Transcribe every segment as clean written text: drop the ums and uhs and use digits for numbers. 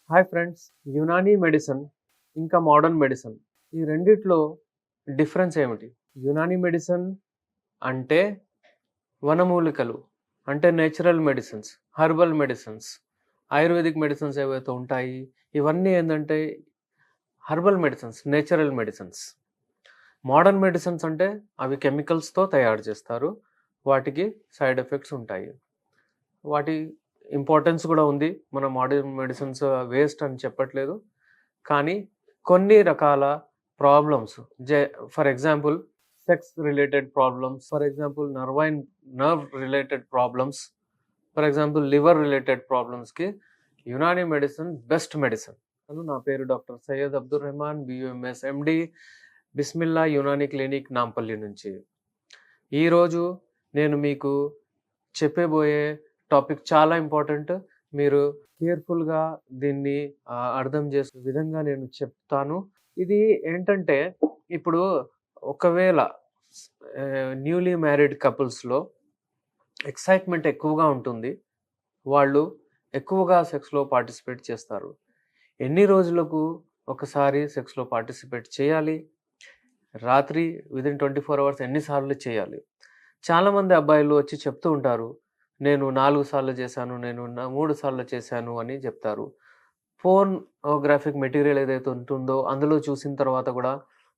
Hi friends, Unani medicine ఇంకా modern medicine ఈ రెండిట్లో డిఫరెన్స్ ఏమిటి? యునానీ మెడిసిన్ అంటే వనమూలికలు, అంటే natural medicines, herbal medicines, ayurvedic medicines ఏవైతే ఉంటాయి ఇవన్నీ ఏంటంటే herbal medicines, natural medicines. Modern medicines అంటే అవి కెమికల్స్తో తయారు చేస్తారు, వాటికి సైడ్ ఎఫెక్ట్స్ ఉంటాయి. వాటి ఇంపార్టెన్స్ కూడా ఉంది. మన మోడర్న్ మెడిసిన్స్ వేస్ట్ అని చెప్పట్లేదు. కానీ కొన్ని రకాల problems for example sex related problems, for example nerve related problems, for example liver related ప్రాబ్లమ్స్కి యునానీ మెడిసిన్ బెస్ట్ మెడిసిన్. నా పేరు doctor Syed Abdul Rahman, BUMS MD, Bismillah Unani clinic, Nampally నుంచి. ఈరోజు నేను మీకు చెప్పబోయే టాపిక్ చాలా ఇంపార్టెంట్. మీరు కేర్ఫుల్గా దీన్ని అర్థం చేసుకునే విధంగా నేను చెప్తాను. ఇది ఏంటంటే, ఇప్పుడు ఒకవేళ న్యూలీ మ్యారీడ్ కపుల్స్లో ఎక్సైట్మెంట్ ఎక్కువగా ఉంటుంది, వాళ్ళు ఎక్కువగా సెక్స్లో పార్టిసిపేట్ చేస్తారు. ఎన్ని రోజులకు ఒకసారి సెక్స్లో పార్టిసిపేట్ చేయాలి? రాత్రి విదిన్ 24 అవర్స్ ఎన్నిసార్లు చేయాలి? చాలామంది అబ్బాయిలు వచ్చి చెప్తూ ఉంటారు, నేను 4 సార్లు చేశాను, నేను 3 సార్లు చేశాను అని చెప్తారు. పోర్నోగ్రాఫిక్ మెటీరియల్ ఏదైతే ఉంటుందో అందులో చూసిన తర్వాత కూడా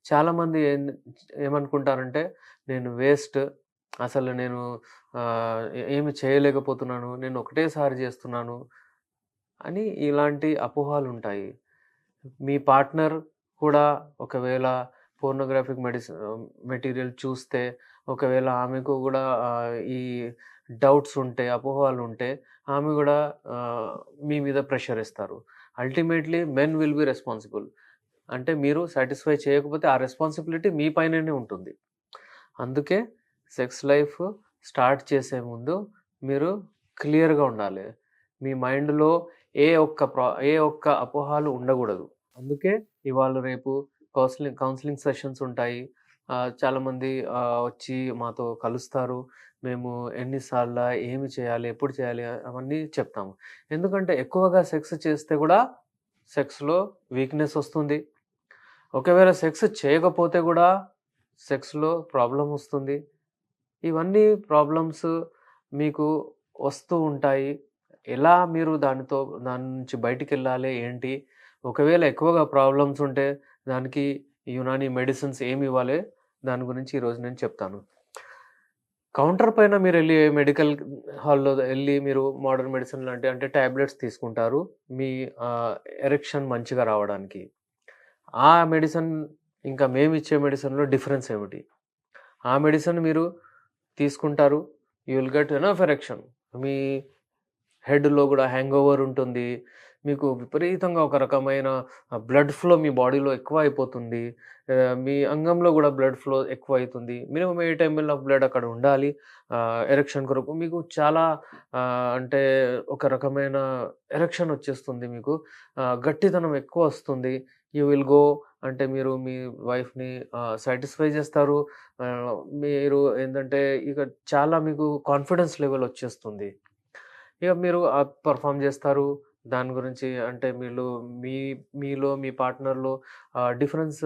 చాలామంది ఏమనుకుంటారంటే, నేను వేస్ట్, అసలు నేను ఏమి చేయలేకపోతున్నాను, నేను ఒకటేసారి చేస్తున్నాను అని ఇలాంటి అపోహలు ఉంటాయి. మీ పార్ట్నర్ కూడా ఒకవేళ పోర్నోగ్రాఫిక్ మెటీరియల్ చూస్తే, ఒకవేళ ఆమెకు కూడా ఈ డౌట్స్ ఉంటే, అపోహలు ఉంటే, ఆమె కూడా మీ మీద ప్రెషర్ ఇస్తారు. Ultimately men will be responsible. అంటే మీరు సాటిస్ఫై చేయకపోతే ఆ రెస్పాన్సిబిలిటీ మీ పైననే ఉంటుంది. అందుకే సెక్స్ లైఫ్ స్టార్ట్ చేసే ముందు మీరు క్లియర్గా ఉండాలి. మీ మైండ్లో ఏ ఒక్క అపోహలు ఉండకూడదు. అందుకే ఇవాళ రేపు కౌన్సిలింగ్ సెషన్స్ ఉంటాయి. చాలామంది వచ్చి మాతో కలుస్తారు. మేము ఎన్నిసార్లు, ఏమి చేయాలి, ఎప్పుడు చేయాలి అవన్నీ చెప్తాము. ఎందుకంటే ఎక్కువగా సెక్స్ చేస్తే కూడా సెక్స్లో వీక్నెస్ వస్తుంది. ఒకవేళ సెక్స్ చేయకపోతే కూడా సెక్స్లో ప్రాబ్లం వస్తుంది. ఇవన్నీ ప్రాబ్లమ్స్ మీకు వస్తూ ఉంటాయి. ఎలా మీరు దాని నుంచి బయటికి వెళ్ళాలి ఏంటి? ఒకవేళ ఎక్కువగా ప్రాబ్లమ్స్ ఉంటే దానికి యునానీ మెడిసిన్స్ ఏమి ఇవ్వాలి, దాని గురించి ఈరోజు నేను చెప్తాను. కౌంటర్ పైన మీరు వెళ్ళి మెడికల్ హాల్లో వెళ్ళి మీరు మోడర్న్ మెడిసిన్ అంటే టాబ్లెట్స్ తీసుకుంటారు మీ ఎరెక్షన్ మంచిగా రావడానికి. ఆ మెడిసిన్ ఇంకా మేము ఇచ్చే మెడిసిన్లో డిఫరెన్స్ ఏమిటి? ఆ మెడిసిన్ మీరు తీసుకుంటారు, you will get enough erection. మీ హెడ్లో కూడా హ్యాంగ్ ఓవర్ ఉంటుంది, మీకు విపరీతంగా ఒక రకమైన బ్లడ్ ఫ్లో మీ బాడీలో ఎక్కువ అయిపోతుంది, మీ అంగంలో కూడా బ్లడ్ ఫ్లో ఎక్కువ అవుతుంది. మినిమం 8 ml ఆఫ్ బ్లడ్ అక్కడ ఉండాలి ఎరెక్షన్ కొరకు. మీకు చాలా అంటే ఒక రకమైన ఎరెక్షన్ వచ్చేస్తుంది, మీకు గట్టితనం ఎక్కువ వస్తుంది. యూ విల్ గో అంటే మీరు మీ వైఫ్ని సాటిస్ఫై చేస్తారు. మీరు ఏంటంటే ఇక చాలా మీకు కాన్ఫిడెన్స్ లెవెల్ వచ్చేస్తుంది. ఇక మీరు పర్ఫామ్ చేస్తారు. దాని గురించి అంటే మీలో మీ పార్ట్నర్‌లో డిఫరెన్స్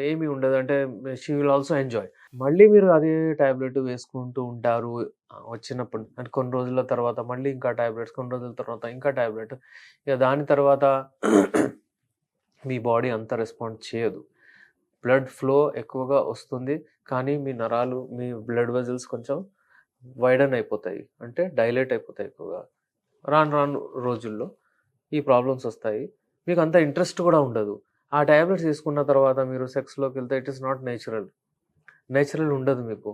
ఏమి ఉండదు. అంటే షీ విల్ ఆల్సో ఎంజాయ్. మళ్ళీ మీరు అదే టాబ్లెట్ వేసుకుంటూ ఉంటారు వచ్చినప్పుడు. అంటే కొన్ని రోజుల తర్వాత మళ్ళీ ఇంకా టాబ్లెట్స్, కొన్ని రోజుల తర్వాత ఇంకా టాబ్లెట్. ఇక దాని తర్వాత మీ బాడీ అంత రెస్పాండ్ చేయదు. బ్లడ్ ఫ్లో ఎక్కువగా వస్తుంది, కానీ మీ నరాలు, మీ బ్లడ్ వెజల్స్ కొంచెం వైడెన్ అయిపోతాయి, అంటే డైలేట్ అయిపోతాయి ఎక్కువగా. రాను రోజుల్లో ఈ ప్రాబ్లమ్స్ వస్తాయి. మీకు అంత ఇంట్రెస్ట్ కూడా ఉండదు. ఆ టాబ్లెట్స్ తీసుకున్న తర్వాత మీరు సెక్స్‌లోకి వెళ్తే ఇట్ ఈస్ నాట్ నేచురల్ ఉండదు మీకు.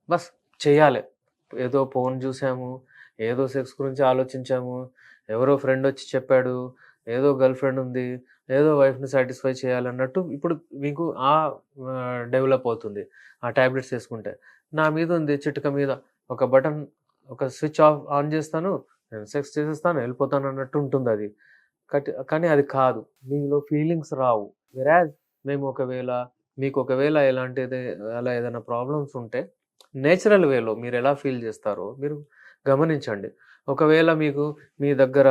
బస్ చేయాలి. ఏదో ఫోన్ చూసాము, ఏదో సెక్స్ గురించి ఆలోచించాము, ఎవరో ఫ్రెండ్ వచ్చి చెప్పాడు, ఏదో గర్ల్ ఫ్రెండ్ ఉంది, ఏదో వైఫ్‌ని సాటిస్ఫై చేయాలన్నట్టు ఇప్పుడు మీకు డెవలప్ అవుతుంది ఆ టాబ్లెట్స్ వేసుకుంటే. నా మీద ఉంది చిటిక మీద ఒక బటన్, ఒక స్విచ్ ఆన్ చేస్తాను, నేను సెక్స్ చేసేస్తాను, వెళ్ళిపోతాను అన్నట్టు ఉంటుందది. కానీ అది కాదు. మీలో ఫీలింగ్స్ రావు. వెరాజ్ మీకు ఒకవేళ అలా ఏదైనా ప్రాబ్లమ్స్ ఉంటే నేచురల్ వేలో మీరెలా ఫీల్ చేస్తారో మీరు గమనించండి. ఒకవేళ మీ దగ్గర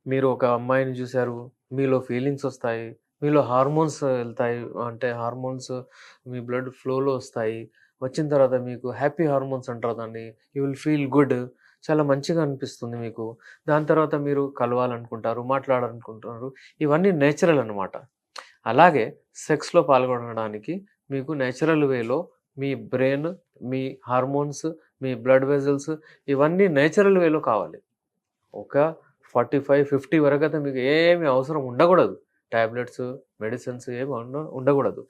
మీరు ఒక అమ్మాయిని చూసారు, మీలో ఫీలింగ్స్ వస్తాయి. మీలో హార్మోన్స్ ఎళ్తాయి. అంటే హార్మోన్స్ మీ బ్లడ్ ఫ్లోలో వస్తాయి. వచ్చిన తర్వాత మీకు హ్యాపీ హార్మోన్స్ అంటారు దాన్ని. You will feel good. చాలా మంచిగా అనిపిస్తుంది మీకు. దాని తర్వాత మీరు కలవాలనుకుంటారు, మాట్లాడాలనుకుంటారు. ఇవన్నీ నేచురల్ అన్నమాట. అలాగే సెక్స్‌లో పాల్గొనడానికి మీకు నేచురల్ వేలో మీ బ్రెయిన్, మీ హార్మోన్స్, మీ బ్లడ్ వెసెల్స్ ఇవన్నీ నేచురల్ వేలో కావాలి. ఒక 45, 50 వరకైతే మీకు ఏమి అవసరం ఉండకూడదు. టాబ్లెట్స్, మెడిసిన్స్ ఏమి ఉండకూడదు.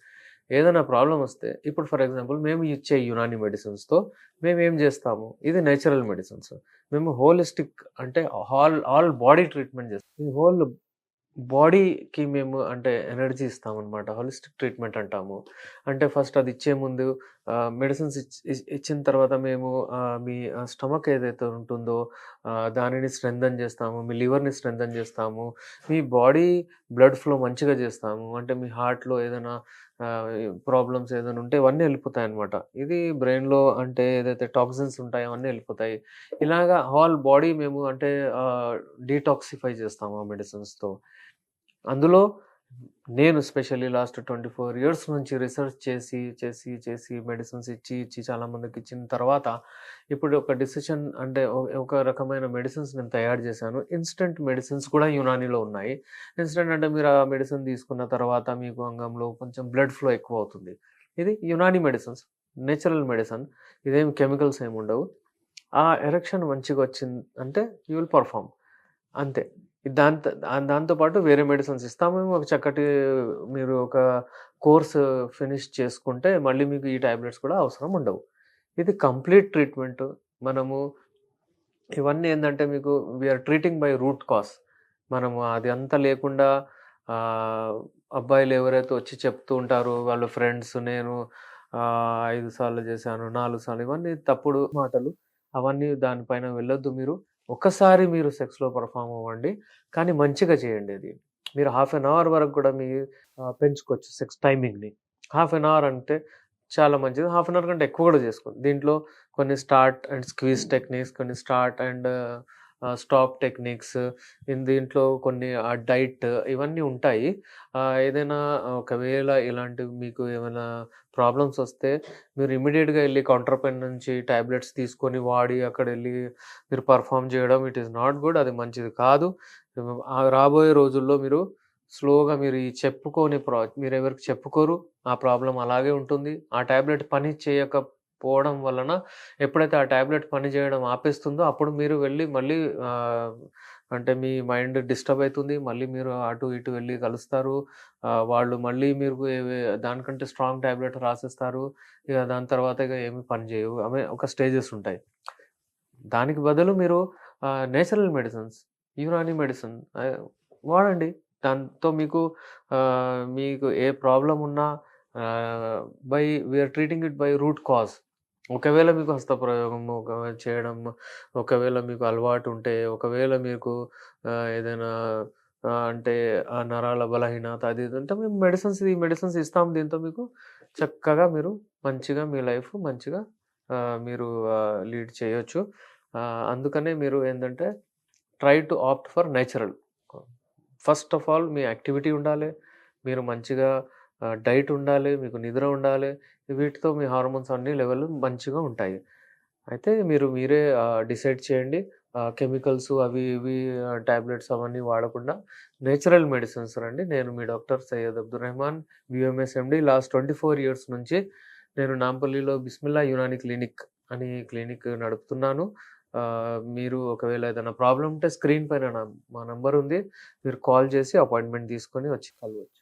ఏదైనా ప్రాబ్లమ్ వస్తే ఇప్పుడు ఫర్ ఎగ్జాంపుల్ మేము ఇచ్చే యునాని మెడిసిన్స్‌తో మేమేం జేస్తాము, ఇది నేచురల్ మెడిసిన్స్. మేము హోలిస్టిక్ అంటే ఆల్ బాడీ ట్రీట్మెంట్ చేస్తాం. ఈ హోల్ బాడీకి మేము అంటే ఎనర్జీ ఇస్తామనమాట. హోలిస్టిక్ ట్రీట్మెంట్ అంటాము. అంటే ఫస్ట్ అది ఇచ్చే ముందు మెడిసిన్స్ ఇచ్చిన తర్వాత మేము మీ స్టమక్ ఏదైతే ఉంటుందో దానిని స్ట్రెంథెన్ చేస్తాము. మీ లివర్‌ని స్ట్రెంథెన్ చేస్తాము. మీ బాడీ బ్లడ్ ఫ్లో మంచిగా చేస్తాము. అంటే మీ హార్ట్‌లో ఏదైనా ఆహ్, ప్రాబ్లమ్స్ ఏదైనా ఉంటే ఇవన్నీ వెళ్ళిపోతాయన్నమాట. ఇది బ్రెయిన్‌లో అంటే ఏదైతే టాక్సిన్స్ ఉంటాయో అవన్నీ వెళ్ళిపోతాయి. ఇలాగా హోల్ బాడీ మేము అంటే డీటాక్సిఫై చేస్తాము ఆ మెడిసిన్స్‌తో. అందులో నేను స్పెషల్లీ లాస్ట్ 24 ఇయర్స్ నుంచి రిసర్చ్ చేసి మెడిసిన్స్ ఇచ్చి చాలా మందికిచ్చిన తర్వాత ఇప్పుడు ఒక డిసిషన్ అంటే ఒక రకమైన మెడిసిన్స్ నేను తయారు చేశాను. ఇన్‌స్టంట్ మెడిసిన్స్ కూడా యునానీలో ఉన్నాయి. ఇన్‌స్టంట్ అంటే మీరు ఆ మెడిసిన్ తీసుకున్న తర్వాత మీకు అంగంలో కొంచెం బ్లడ్ ఫ్లో ఎక్కువవుతుంది. ఇది యునానీ మెడిసిన్స్. Natural medicine. ఇదేం కెమికల్స్ ఏముండవు. ఆ ఎరెక్షన్ మంచిగొచ్చింది అంటే యూ విల్ పెర్ఫార్మ్. అంతే. దాంతో పాటు వేరే మెడిసిన్స్ ఇస్తాము. ఒక చక్కటి మీరు ఒక కోర్స్ ఫినిష్ చేసుకుంటే మళ్ళీ మీకు ఈ టాబ్లెట్స్ కూడా అవసరం ఉండవు. ఇది కంప్లీట్ ట్రీట్‌మెంట్. మనము ఇవన్నీ ఏందంటే మీకు are treating by root cause. మనము అది అంతా లేకుండా ఆహ్, అబ్బాయిలు ఎవరైతే వచ్చి చెప్తూ ఉంటారో వాళ్ళ ఫ్రెండ్స్ నేను 5 సార్లు చేశాను, 4 సార్లు ఇవన్నీ తప్పుడు మాటలు. అవన్నీ దానిపైన వెళ్ళొద్దు మీరు. ఒక్కసారి మీరు సెక్స్‌లో పెర్ఫార్మ్ అవ్వండి. కానీ మంచిగా చేయండి అది. మీరు హాఫ్ ఎన్ అవర్ వరకు కూడా పెంచుకోవచ్చు సెక్స్ టైమింగ్‌ని. హాఫ్ ఎన్ అవర్ అంటే చాలా మంచిది. హాఫ్ ఎన్ అవర్ కంటే ఎక్కువ కూడా చేసుకోండి. దీంట్లో కొన్ని స్టార్ట్ అండ్ స్క్వీజ్ టెక్నిక్స్, కొన్ని స్టార్ట్ అండ్ స్టాప్ టెక్నిక్స్, దీంట్లో కొన్ని డైట్ ఇవన్నీ ఉంటాయి. ఏదైనా ఒకవేళ ఇలాంటివి మీకు ఏమైనా ప్రాబ్లమ్స్ వస్తే మీరు ఇమ్మీడియేట్‌గా ఎళ్లి కౌంటర్ పైన నుంచి టాబ్లెట్స్ తీసుకొని వాడి అక్కడెళ్లి మీరు పెర్ఫార్మ్ చేయడం ఇట్ ఈస్ నాట్ గుడ్. అది మంచిది కాదు. రాబోయే రోజుల్లో మీరు స్లోగా మీరు ఈ చెప్పుకోని మీరెవరికీ చెప్పుకోరు. ఆ ప్రాబ్లమ్ అలాగే ఉంటుంది. ఆ టాబ్లెట్ పని చేయకపోవడం వలన ఎప్పుడైతే ఆ టాబ్లెట్ పని చేయడం ఆపేస్తుందో అప్పుడు మీరు వెళ్లి మళ్ళీ ఆహ్, అంటే మీ మైండ్ డిస్టర్బ్ అయితుంది. మళ్ళీ మీరు అటు ఇటు వెళ్లి కలుస్తారు. వాళ్ళు మళ్ళీ మీకు దానికంటే స్ట్రాంగ్ టాబ్లెట్ రాసిస్తారు. ఇక దాని తర్వాత ఇక ఏమి పని చేయవు. ఒక స్టేజెస్ ఉంటాయి. దానికి బదులు మీరు నేచురల్ మెడిసిన్స్, యునాని మెడిసిన్ వాడండి. దాంతో మీకు ఏ ప్రాబ్లమ్ ఉన్నా ah, by we are treating it by root cause. ఒకవేళ మీకు హస్తప్రయోగం చేయడం, ఒకవేళ మీకు అలవాటు ఉంటే, ఒకవేళ మీకు ఏదైనా అంటే నరాల బలహీనత అది ఇది ఉంటే మేము ఈ మెడిసిన్స్ ఇస్తాం. దీంతో మీకు చక్కగా మీరు మంచిగా మీ లైఫ్ మంచిగా మీరు లీడ్ చేయొచ్చు. అందుకనే మీరు ఏందంటే try to opt for natural. First of all me activity ఉండాలి. మీరు మంచిగా డైట్ ఉండాలి. మీకు నిద్ర ఉండాలి. వీటితో మీ హార్మోన్స్ అన్ని లెవెల్ మంచిగా ఉంటాయి. అయితే మీరే డిసైడ్ చేయండి. కెమికల్స్ అవి ఇవి టాబ్లెట్స్ అవన్నీ వాడకుండా నేచురల్ మెడిసిన్స్ రండి. నేను మీ doctor Syed Abdul Rahman, BMS MD. Last 24 years నుంచి నేను నాంపల్లిలో బిస్మిల్లా యునాని క్లినిక్ అని క్లినిక్ నడుపుతున్నాను. మీరు ఒకవేళ ఏదైనా ప్రాబ్లమ్ ఉంటే స్క్రీన్ పైన మా నంబర్ ఉంది. మీరు కాల్ చేసి అపాయింట్‌మెంట్ తీసుకొని వచ్చి కలవచ్చు.